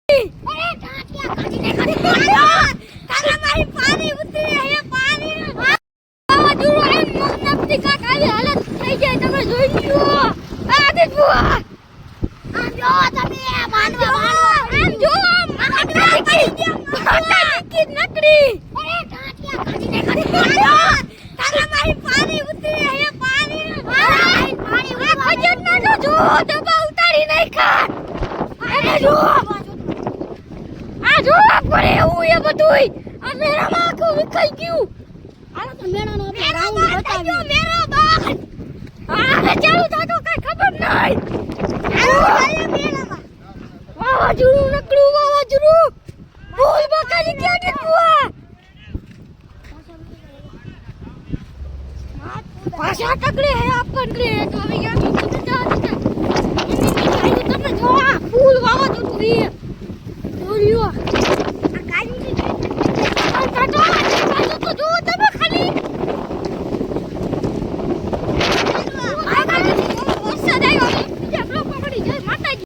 અરે ટાટિયા કાઢીને તારા મારી પાણી ઉતરી હે પાણી વાવાઝોડું આવીને નમતી કાક આવી હાલત થઈ જાય તમે જોઈ લ્યો આ દેખુઆ આમ જો તમે માનવા આમ જો માનવા નકડી અરે ટાટિયા કાઢીને તારા મારી પાણી ઉતરી હે પાણી ખજન ના જો દબા ઉતારી નાખા અરે જો આ જો પડે એવું એ બધુંય આ મેરામાં આખું વિખાઈ ગયું હાલો તો મેરાનો આપણે રાઉન્ડ બતાવ્યો મેરા બાર આ ચાલુ થાતો કઈ ખબર નહીં હાલો મેરામાં વાવાઝોડું નકડું વાવાઝોડું બોલ બકાજી ક્યાં નીકળ્યા પાછા ટકડે હે આપણ રે તો હવે યાર તમે જો આ ફૂલ વાવાઝોડું રે દોર્યો